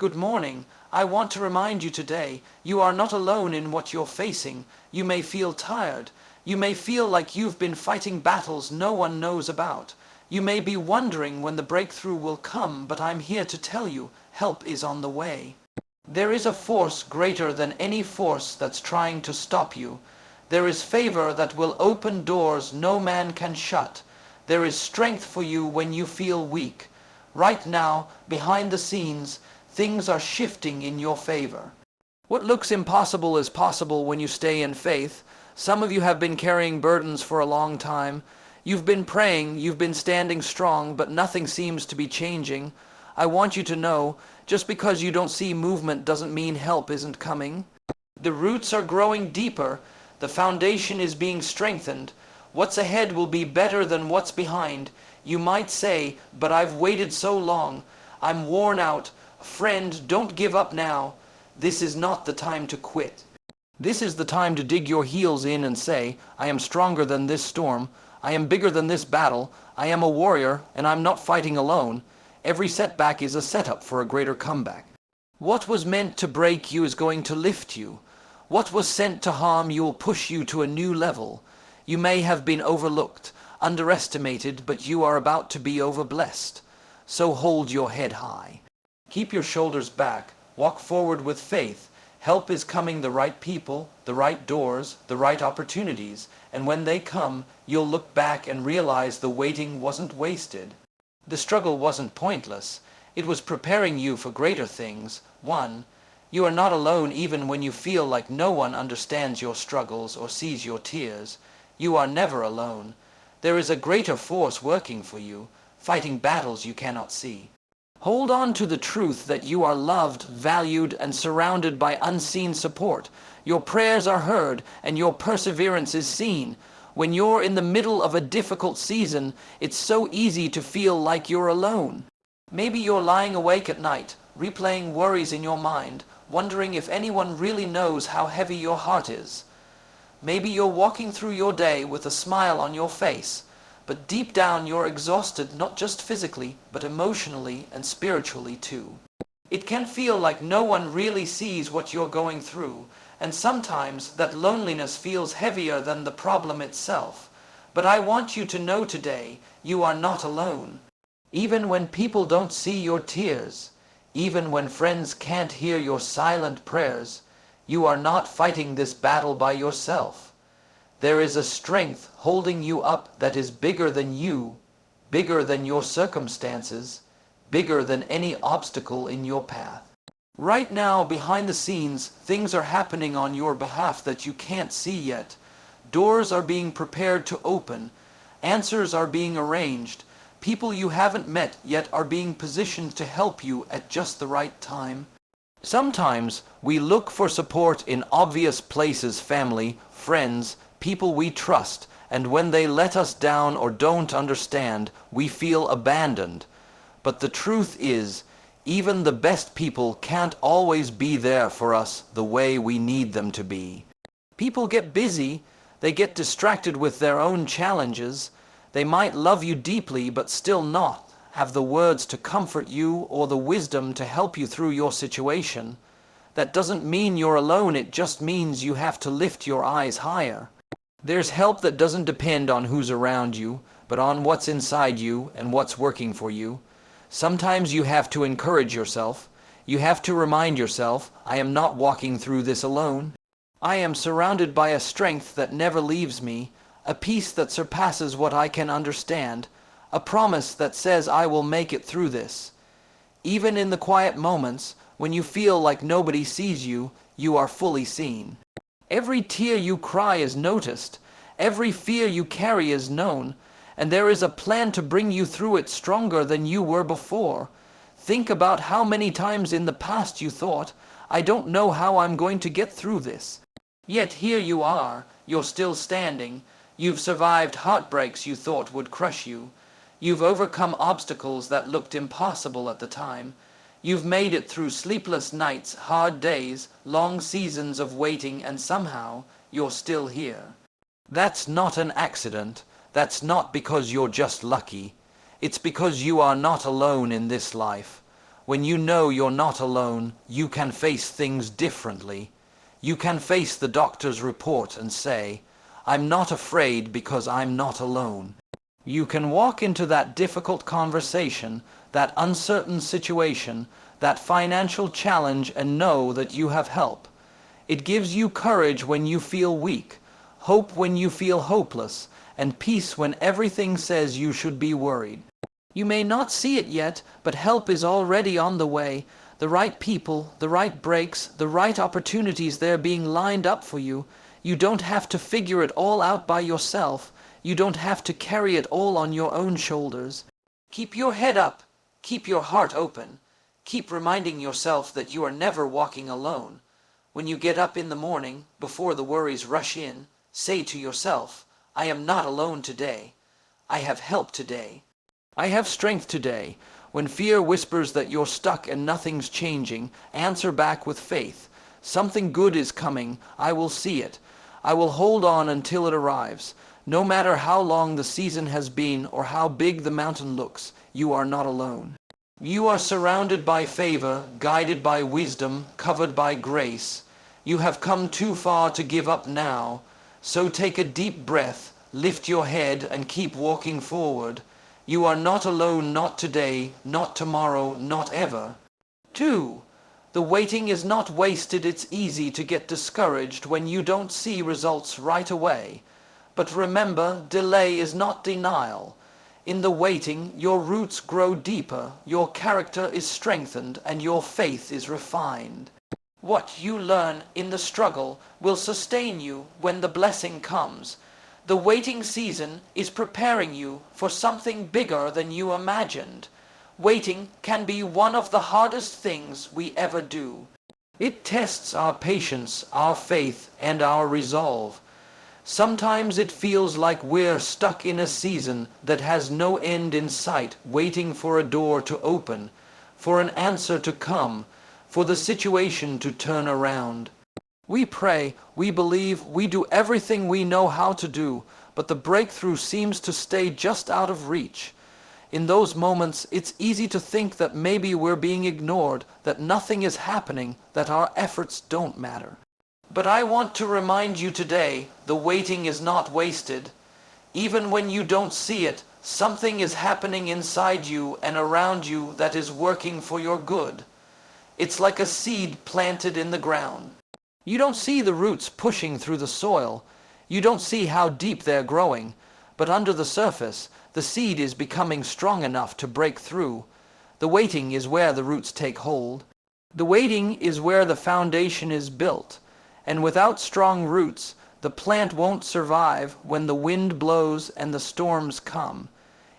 Good morning. I want to remind you today, you are not alone in what you're facing. You may feel tired. You may feel like you've been fighting battles no one knows about. You may be wondering when the breakthrough will come, but I'm here to tell you, help is on the way. There is a force greater than any force that's trying to stop you. There is favor that will open doors no man can shut. There is strength for you when you feel weak. Right now, behind the scenes, things are shifting in your favor. What looks impossible is possible when you stay in faith. Some of you have been carrying burdens for a long time. You've been praying, you've been standing strong, but nothing seems to be changing. I want you to know, just because you don't see movement doesn't mean help isn't coming. The roots are growing deeper. The foundation is being strengthened. What's ahead will be better than what's behind. You might say, but I've waited so long. I'm worn out. Friend, don't give up now. This is not the time to quit. This is the time to dig your heels in and say, I am stronger than this storm. I am bigger than this battle. I am a warrior, and I'm not fighting alone. Every setback is a setup for a greater comeback. What was meant to break you is going to lift you. What was sent to harm you will push you to a new level. You may have been overlooked, underestimated, but you are about to be overblessed. So hold your head high. Keep your shoulders back. Walk forward with faith. Help is coming, the right people, the right doors, the right opportunities. And when they come, you'll look back and realize the waiting wasn't wasted. The struggle wasn't pointless. It was preparing you for greater things. 1. You are not alone even when you feel like no one understands your struggles or sees your tears. You are never alone. There is a greater force working for you, fighting battles you cannot see. Hold on to the truth that you are loved, valued, and surrounded by unseen support. Your prayers are heard, and your perseverance is seen. When you're in the middle of a difficult season, it's so easy to feel like you're alone. Maybe you're lying awake at night, replaying worries in your mind, wondering if anyone really knows how heavy your heart is. Maybe you're walking through your day with a smile on your face, but deep down you're exhausted, not just physically, but emotionally and spiritually too. It can feel like no one really sees what you're going through, and sometimes that loneliness feels heavier than the problem itself. But I want you to know today, you are not alone. Even when people don't see your tears, even when friends can't hear your silent prayers, you are not fighting this battle by yourself. There is a strength holding you up that is bigger than you, bigger than your circumstances, bigger than any obstacle in your path. Right now, behind the scenes, things are happening on your behalf that you can't see yet. Doors are being prepared to open. Answers are being arranged. People you haven't met yet are being positioned to help you at just the right time. Sometimes we look for support in obvious places, family, friends, people we trust, and when they let us down or don't understand, we feel abandoned. But the truth is, even the best people can't always be there for us the way we need them to be. People get busy, they get distracted with their own challenges. They might love you deeply but still not have the words to comfort you or the wisdom to help you through your situation. That doesn't mean you're alone, it just means you have to lift your eyes higher. There's help that doesn't depend on who's around you, but on what's inside you and what's working for you. Sometimes you have to encourage yourself. You have to remind yourself, I am not walking through this alone. I am surrounded by a strength that never leaves me, a peace that surpasses what I can understand, a promise that says I will make it through this. Even in the quiet moments, when you feel like nobody sees you, you are fully seen. Every tear you cry is noticed. Every fear you carry is known. And there is a plan to bring you through it stronger than you were before. Think about how many times in the past you thought, I don't know how I'm going to get through this. Yet here you are, you're still standing. You've survived heartbreaks you thought would crush you. You've overcome obstacles that looked impossible at the time. You've made it through sleepless nights, hard days, long seasons of waiting, and somehow you're still here. That's not an accident. That's not because you're just lucky. It's because you are not alone in this life. When you know you're not alone, you can face things differently. You can face the doctor's report and say, "I'm not afraid because I'm not alone." You can walk into that difficult conversation, that uncertain situation, that financial challenge and know that you have help. It gives you courage when you feel weak, hope when you feel hopeless, and peace when everything says you should be worried. You may not see it yet, but help is already on the way. The right people, the right breaks, the right opportunities, they're being lined up for you. You don't have to figure it all out by yourself. You don't have to carry it all on your own shoulders. Keep your head up. Keep your heart open. Keep reminding yourself that you are never walking alone. When you get up in the morning, before the worries rush in, say to yourself, "I am not alone today. I have help today. I have strength today." When fear whispers that you're stuck and nothing's changing, answer back with faith. Something good is coming. I will see it. I will hold on until it arrives. No matter how long the season has been or how big the mountain looks, you are not alone. You are surrounded by favor, guided by wisdom, covered by grace. You have come too far to give up now. So take a deep breath, lift your head, and keep walking forward. You are not alone, not today, not tomorrow, not ever. 2. The waiting is not wasted. It's easy to get discouraged when you don't see results right away. But remember, delay is not denial. In the waiting, your roots grow deeper, your character is strengthened, and your faith is refined. What you learn in the struggle will sustain you when the blessing comes. The waiting season is preparing you for something bigger than you imagined. Waiting can be one of the hardest things we ever do. It tests our patience, our faith, and our resolve. Sometimes it feels like we're stuck in a season that has no end in sight, waiting for a door to open, for an answer to come, for the situation to turn around. We pray, we believe, we do everything we know how to do, but the breakthrough seems to stay just out of reach. In those moments, it's easy to think that maybe we're being ignored, that nothing is happening, that our efforts don't matter. But I want to remind you today, the waiting is not wasted. Even when you don't see it, something is happening inside you and around you that is working for your good. It's like a seed planted in the ground. You don't see the roots pushing through the soil. You don't see how deep they're growing. But under the surface, the seed is becoming strong enough to break through. The waiting is where the roots take hold. The waiting is where the foundation is built. And without strong roots, the plant won't survive when the wind blows and the storms come.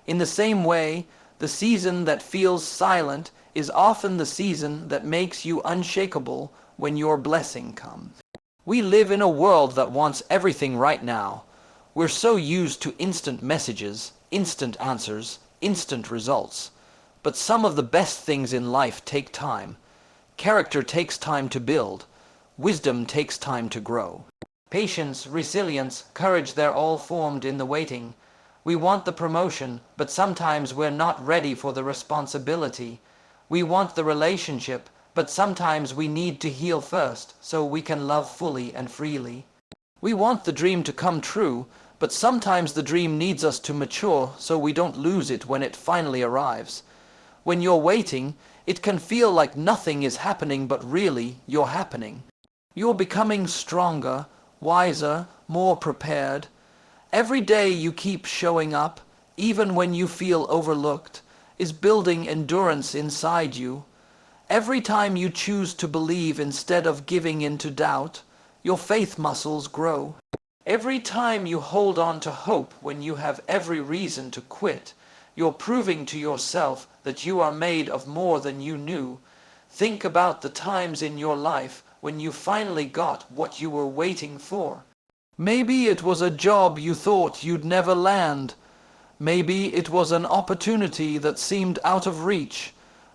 In the same way, the season that feels silent is often the season that makes you unshakable when your blessing comes. We live in a world that wants everything right now. We're so used to instant messages, instant answers, instant results. But some of the best things in life take time. Character takes time to build. Wisdom takes time to grow. Patience, resilience, courage, they're all formed in the waiting. We want the promotion, but sometimes we're not ready for the responsibility. We want the relationship, but sometimes we need to heal first so we can love fully and freely. We want the dream to come true, but sometimes the dream needs us to mature so we don't lose it when it finally arrives. When you're waiting, it can feel like nothing is happening, but really, you're happening. You're becoming stronger, wiser, more prepared. Every day you keep showing up, even when you feel overlooked, is building endurance inside you. Every time you choose to believe instead of giving in to doubt, your faith muscles grow. Every time you hold on to hope when you have every reason to quit, you're proving to yourself that you are made of more than you knew. Think about the times in your life when you finally got what you were waiting for. Maybe it was a job you thought you'd never land. Maybe it was an opportunity that seemed out of reach.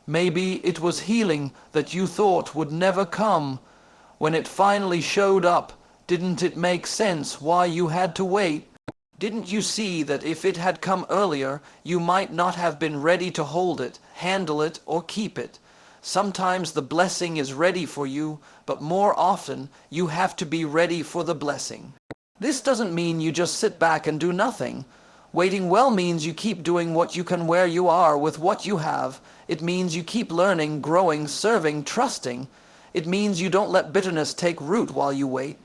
Maybe it was healing that you thought would never come. When it finally showed up, didn't it make sense why you had to wait? Didn't you see that if it had come earlier, you might not have been ready to hold it, handle it, or keep it? Sometimes the blessing is ready for you, but more often you have to be ready for the blessing. This doesn't mean you just sit back and do nothing. Waiting well means you keep doing what you can where you are with what you have. It means you keep learning, growing, serving, trusting. It means you don't let bitterness take root while you wait.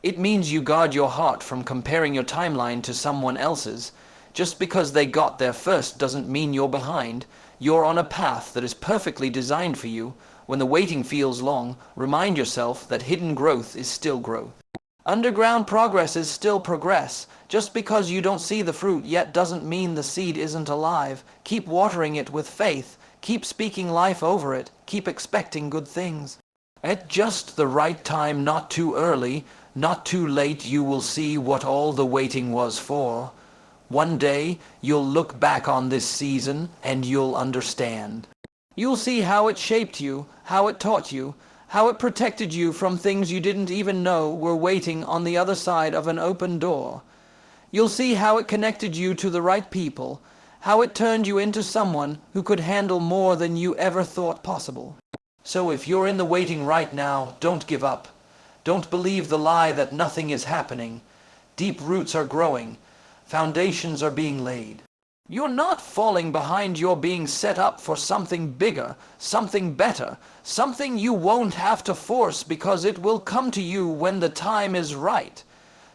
It means you guard your heart from comparing your timeline to someone else's. Just because they got there first doesn't mean you're behind. You're on a path that is perfectly designed for you. When the waiting feels long, remind yourself that hidden growth is still growth. Underground progress is still progress. Just because you don't see the fruit yet doesn't mean the seed isn't alive. Keep watering it with faith. Keep speaking life over it. Keep expecting good things. At just the right time, not too early, not too late, you will see what all the waiting was for. One day, you'll look back on this season and you'll understand. You'll see how it shaped you, how it taught you, how it protected you from things you didn't even know were waiting on the other side of an open door. You'll see how it connected you to the right people, how it turned you into someone who could handle more than you ever thought possible. So if you're in the waiting right now, don't give up. Don't believe the lie that nothing is happening. Deep roots are growing. Foundations are being laid. You're not falling behind, you're being set up for something bigger, something better, something you won't have to force because it will come to you when the time is right.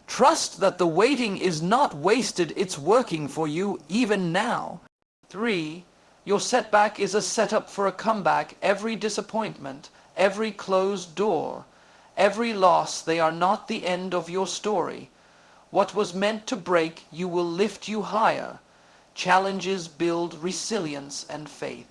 Trust that the waiting is not wasted, it's working for you even now. 3. Your setback is a setup for a comeback. Every disappointment, every closed door, every loss, they are not the end of your story. What was meant to break you will lift you higher. Challenges build resilience and faith.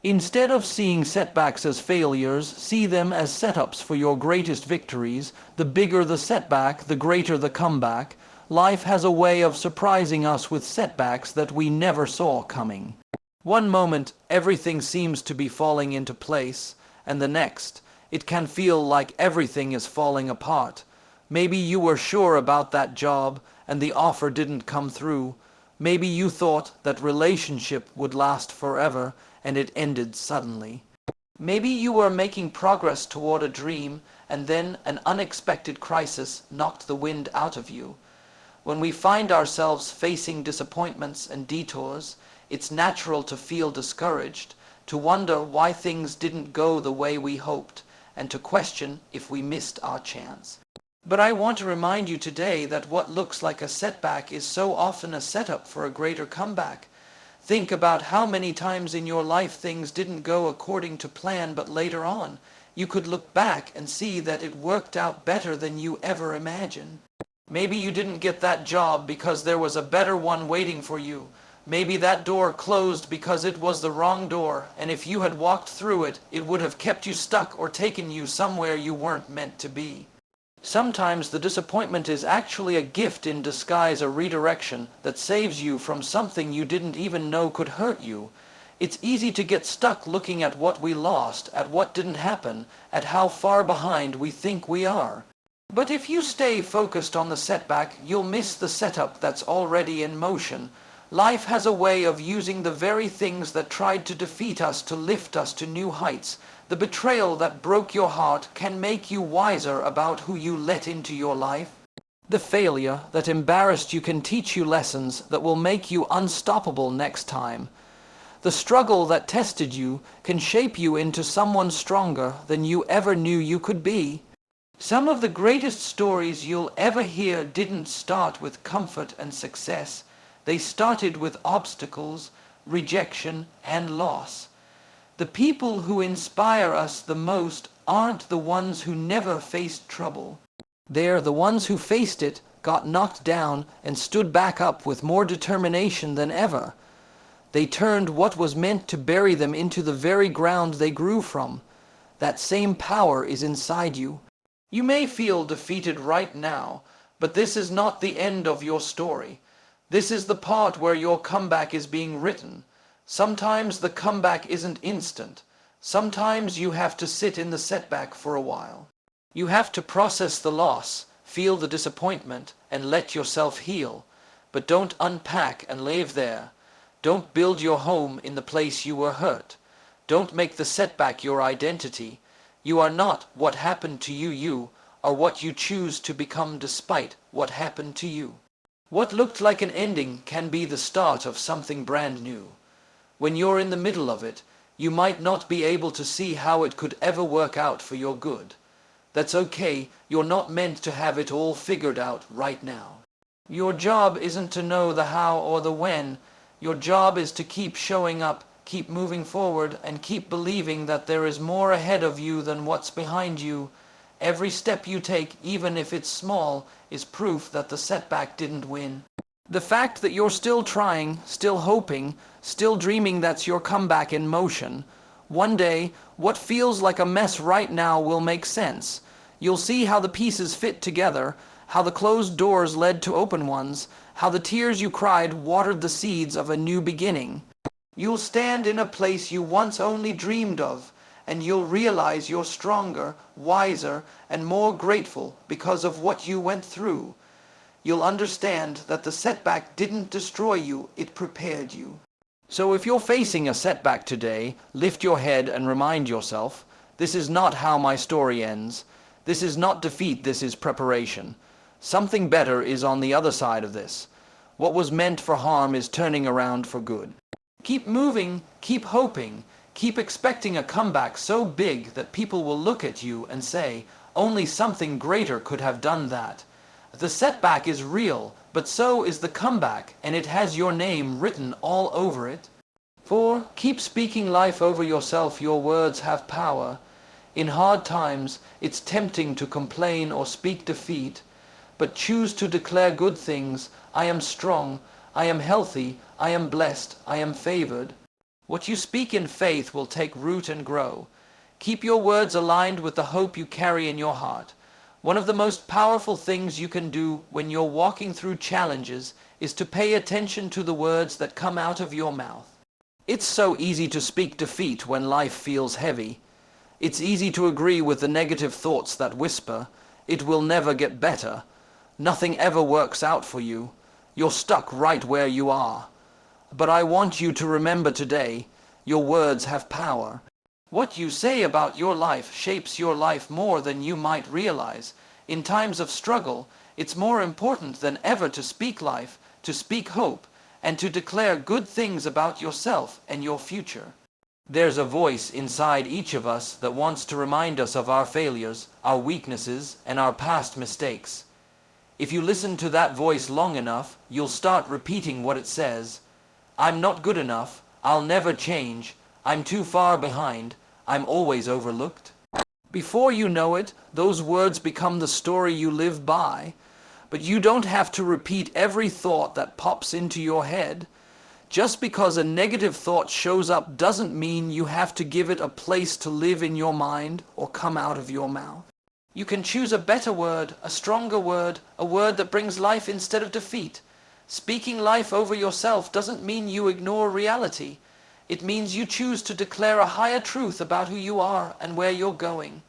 Instead of seeing setbacks as failures, see them as setups for your greatest victories. The bigger the setback, the greater the comeback. Life has a way of surprising us with setbacks that we never saw coming. One moment, everything seems to be falling into place, and the next, it can feel like everything is falling apart. Maybe you were sure about that job, and the offer didn't come through. Maybe you thought that relationship would last forever, and it ended suddenly. Maybe you were making progress toward a dream, and then an unexpected crisis knocked the wind out of you. When we find ourselves facing disappointments and detours, it's natural to feel discouraged, to wonder why things didn't go the way we hoped, and to question if we missed our chance. But I want to remind you today that what looks like a setback is so often a setup for a greater comeback. Think about how many times in your life things didn't go according to plan, but later on, you could look back and see that it worked out better than you ever imagined. Maybe you didn't get that job because there was a better one waiting for you. Maybe that door closed because it was the wrong door, and if you had walked through it, it would have kept you stuck or taken you somewhere you weren't meant to be. Sometimes the disappointment is actually a gift in disguise, a redirection that saves you from something you didn't even know could hurt you. It's easy to get stuck looking at what we lost, at what didn't happen, at how far behind we think we are. But if you stay focused on the setback, you'll miss the setup that's already in motion. Life has a way of using the very things that tried to defeat us to lift us to new heights. The betrayal that broke your heart can make you wiser about who you let into your life. The failure that embarrassed you can teach you lessons that will make you unstoppable next time. The struggle that tested you can shape you into someone stronger than you ever knew you could be. Some of the greatest stories you'll ever hear didn't start with comfort and success. They started with obstacles, rejection, and loss. The people who inspire us the most aren't the ones who never faced trouble. They're the ones who faced it, got knocked down, and stood back up with more determination than ever. They turned what was meant to bury them into the very ground they grew from. That same power is inside you. You may feel defeated right now, but this is not the end of your story. This is the part where your comeback is being written. Sometimes the comeback isn't instant. Sometimes you have to sit in the setback for a while. You have to process the loss, feel the disappointment, and let yourself heal. But don't unpack and leave there. Don't build your home in the place you were hurt. Don't make the setback your identity. You are not what happened to you, you are what you choose to become despite what happened to you. What looked like an ending can be the start of something brand new. When you're in the middle of it, you might not be able to see how it could ever work out for your good. That's okay, you're not meant to have it all figured out right now. Your job isn't to know the how or the when. Your job is to keep showing up, keep moving forward, and keep believing that there is more ahead of you than what's behind you. Every step you take, even if it's small, is proof that the setback didn't win. The fact that you're still trying, still hoping, still dreaming, that's your comeback in motion. One day, what feels like a mess right now will make sense. You'll see how the pieces fit together, how the closed doors led to open ones, how the tears you cried watered the seeds of a new beginning. You'll stand in a place you once only dreamed of, and you'll realize you're stronger, wiser, and more grateful because of what you went through. You'll understand that the setback didn't destroy you, it prepared you. So if you're facing a setback today, lift your head and remind yourself, this is not how my story ends. This is not defeat, this is preparation. Something better is on the other side of this. What was meant for harm is turning around for good. Keep moving, keep hoping, keep expecting a comeback so big that people will look at you and say, only something greater could have done that. The setback is real, but so is the comeback, and it has your name written all over it. 4. Keep speaking life over yourself. Your words have power. In hard times, it's tempting to complain or speak defeat, but choose to declare good things. I am strong, I am healthy, I am blessed, I am favored. What you speak in faith will take root and grow. Keep your words aligned with the hope you carry in your heart. One of the most powerful things you can do when you're walking through challenges is to pay attention to the words that come out of your mouth. It's so easy to speak defeat when life feels heavy. It's easy to agree with the negative thoughts that whisper, it will never get better. Nothing ever works out for you. You're stuck right where you are. But I want you to remember today, your words have power. What you say about your life shapes your life more than you might realize. In times of struggle, it's more important than ever to speak life, to speak hope, and to declare good things about yourself and your future. There's a voice inside each of us that wants to remind us of our failures, our weaknesses, and our past mistakes. If you listen to that voice long enough, you'll start repeating what it says. I'm not good enough, I'll never change, I'm too far behind, I'm always overlooked. Before you know it, those words become the story you live by. But you don't have to repeat every thought that pops into your head. Just because a negative thought shows up doesn't mean you have to give it a place to live in your mind or come out of your mouth. You can choose a better word, a stronger word, a word that brings life instead of defeat. Speaking life over yourself doesn't mean you ignore reality. It means you choose to declare a higher truth about who you are and where you're going.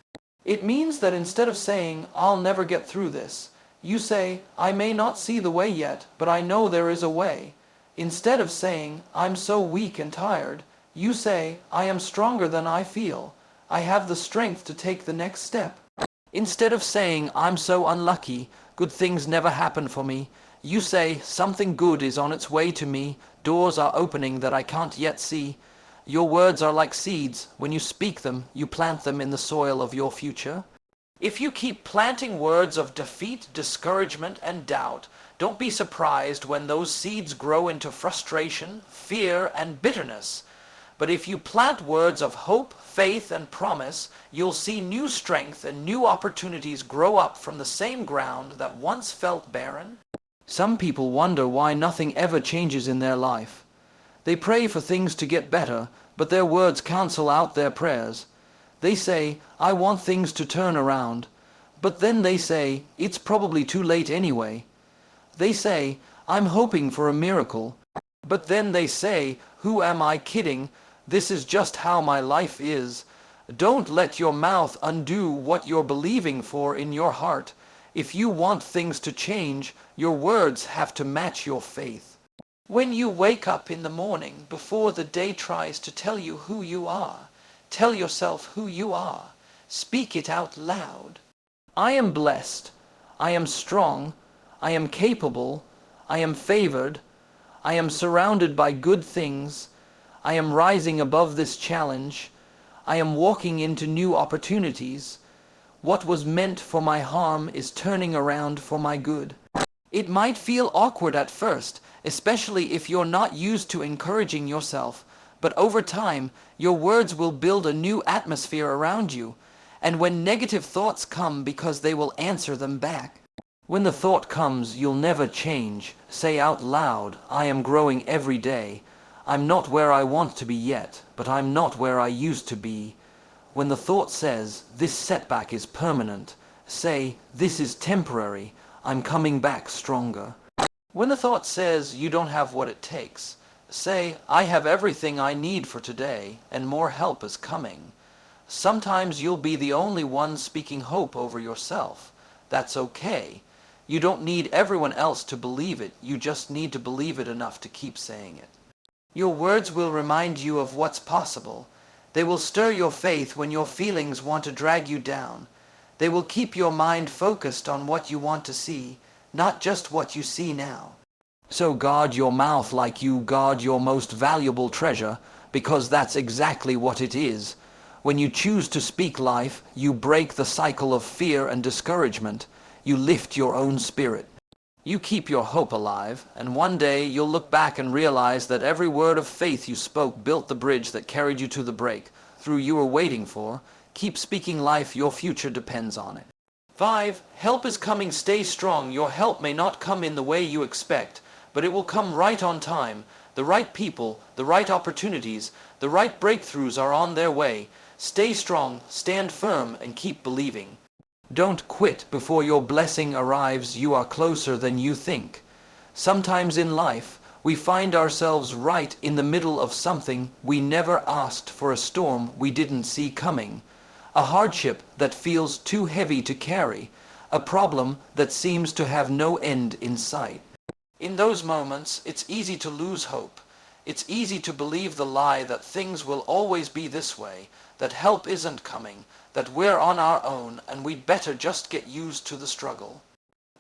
It means that instead of saying, I'll never get through this, you say, I may not see the way yet, but I know there is a way. Instead of saying, I'm so weak and tired, you say, I am stronger than I feel. I have the strength to take the next step. Instead of saying, I'm so unlucky, good things never happen for me, you say, something good is on its way to me, doors are opening that I can't yet see. Your words are like seeds. When you speak them, you plant them in the soil of your future. If you keep planting words of defeat, discouragement, and doubt, don't be surprised when those seeds grow into frustration, fear, and bitterness. But if you plant words of hope, faith, and promise, you'll see new strength and new opportunities grow up from the same ground that once felt barren. Some people wonder why nothing ever changes in their life. They pray for things to get better, but their words cancel out their prayers. They say, I want things to turn around. But then they say, it's probably too late anyway. They say, I'm hoping for a miracle. But then they say, who am I kidding? This is just how my life is. Don't let your mouth undo what you're believing for in your heart. If you want things to change, your words have to match your faith. When you wake up in the morning, before the day tries to tell you who you are, tell yourself who you are. Speak it out loud. I am blessed. I am strong. I am capable. I am favored. I am surrounded by good things. I am rising above this challenge. I am walking into new opportunities. What was meant for my harm is turning around for my good. It might feel awkward at first, especially if you're not used to encouraging yourself, but over time, your words will build a new atmosphere around you. And when negative thoughts come, because they will answer them back. When the thought comes, you'll never change, say out loud, I am growing every day. I'm not where I want to be yet, but I'm not where I used to be. When the thought says, this setback is permanent, say, this is temporary, I'm coming back stronger. When the thought says, you don't have what it takes, say, I have everything I need for today, and more help is coming. Sometimes you'll be the only one speaking hope over yourself. That's okay. You don't need everyone else to believe it, you just need to believe it enough to keep saying it. Your words will remind you of what's possible. They will stir your faith when your feelings want to drag you down. They will keep your mind focused on what you want to see, not just what you see now. So guard your mouth like you guard your most valuable treasure, because that's exactly what it is. When you choose to speak life, you break the cycle of fear and discouragement. You lift your own spirit. You keep your hope alive, and one day you'll look back and realize that every word of faith you spoke built the bridge that carried you to the breakthrough you were waiting for. Keep speaking life, your future depends on it. 5. Help is coming, stay strong. Your help may not come in the way you expect, but it will come right on time. The right people, the right opportunities, the right breakthroughs are on their way. Stay strong, stand firm, and keep believing. Don't quit before your blessing arrives. You are closer than you think. Sometimes in life, we find ourselves right in the middle of something we never asked for, a storm we didn't see coming, a hardship that feels too heavy to carry, a problem that seems to have no end in sight. In those moments, it's easy to lose hope. It's easy to believe the lie that things will always be this way, that help isn't coming, that we're on our own and we'd better just get used to the struggle.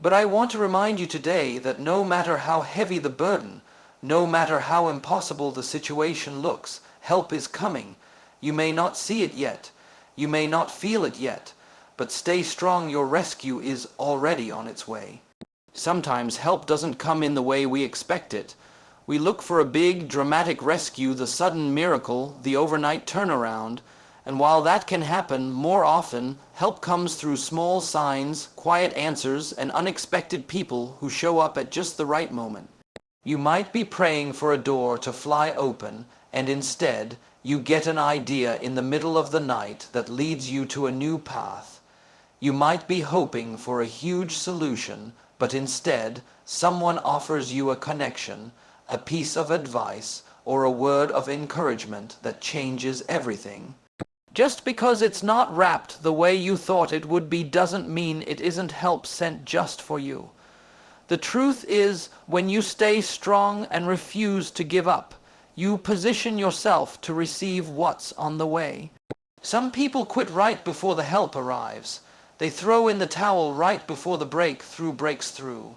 But I want to remind you today that no matter how heavy the burden, no matter how impossible the situation looks, help is coming. You may not see it yet, you may not feel it yet, but stay strong, your rescue is already on its way. Sometimes help doesn't come in the way we expect it. We look for a big, dramatic rescue, the sudden miracle, the overnight turnaround. And while that can happen, more often, help comes through small signs, quiet answers, and unexpected people who show up at just the right moment. You might be praying for a door to fly open, and instead, you get an idea in the middle of the night that leads you to a new path. You might be hoping for a huge solution, but instead, someone offers you a connection, a piece of advice, or a word of encouragement that changes everything. Just because it's not wrapped the way you thought it would be doesn't mean it isn't help sent just for you. The truth is, when you stay strong and refuse to give up, you position yourself to receive what's on the way. Some people quit right before the help arrives. They throw in the towel right before the breakthrough breaks through.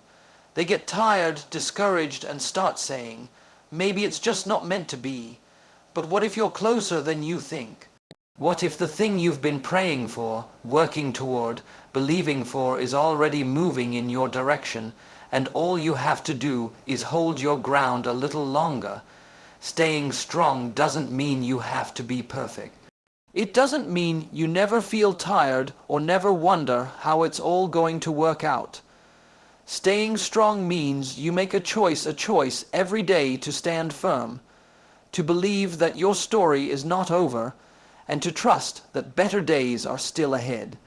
They get tired, discouraged, and start saying, maybe it's just not meant to be. But what if you're closer than you think? What if the thing you've been praying for, working toward, believing for is already moving in your direction, and all you have to do is hold your ground a little longer? Staying strong doesn't mean you have to be perfect. It doesn't mean you never feel tired or never wonder how it's all going to work out. Staying strong means you make a choice every day to stand firm, to believe that your story is not over, and to trust that better days are still ahead.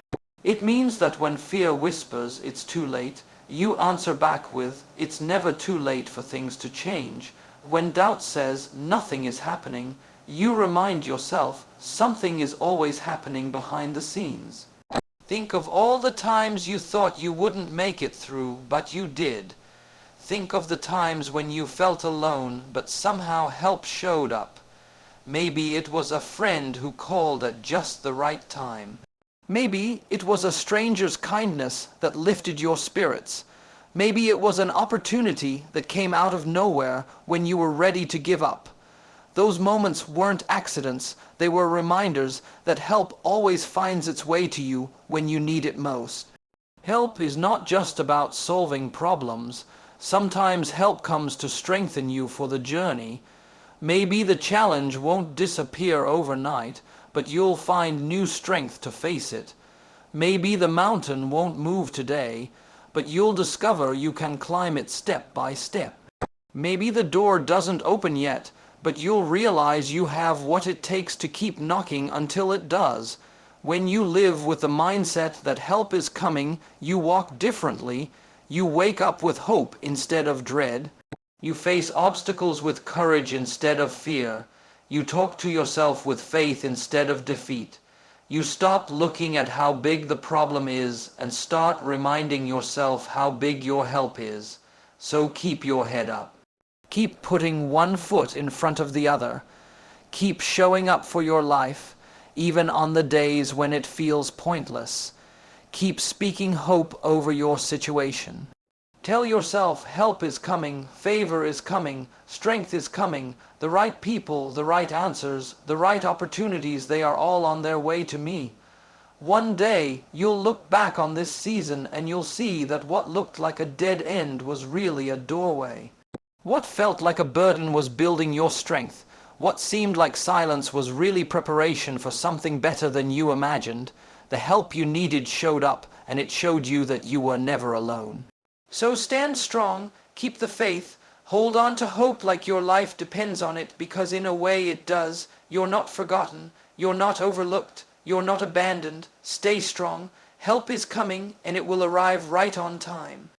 It means that when fear whispers it's too late, you answer back with, it's never too late for things to change. When doubt says nothing is happening, you remind yourself something is always happening behind the scenes. Think of all the times you thought you wouldn't make it through, but you did. Think of the times when you felt alone, but somehow help showed up. Maybe it was a friend who called at just the right time. Maybe it was a stranger's kindness that lifted your spirits. Maybe it was an opportunity that came out of nowhere when you were ready to give up. Those moments weren't accidents, they were reminders that help always finds its way to you when you need it most. Help is not just about solving problems. Sometimes help comes to strengthen you for the journey. Maybe the challenge won't disappear overnight, but you'll find new strength to face it. Maybe the mountain won't move today, but you'll discover you can climb it step by step. Maybe the door doesn't open yet, but you'll realize you have what it takes to keep knocking until it does. When you live with the mindset that help is coming, you walk differently. You wake up with hope instead of dread. You face obstacles with courage instead of fear. You talk to yourself with faith instead of defeat. You stop looking at how big the problem is and start reminding yourself how big your help is. So keep your head up. Keep putting one foot in front of the other. Keep showing up for your life, even on the days when it feels pointless. Keep speaking hope over your situation. Tell yourself help is coming, favor is coming, strength is coming, the right people, the right answers, the right opportunities, they are all on their way to me. One day you'll look back on this season and you'll see that what looked like a dead end was really a doorway. What felt like a burden was building your strength. What seemed like silence was really preparation for something better than you imagined. The help you needed showed up, and it showed you that you were never alone. So stand strong, keep the faith, hold on to hope like your life depends on it, because in a way it does. You're not forgotten, you're not overlooked, you're not abandoned. Stay strong, help is coming, and it will arrive right on time.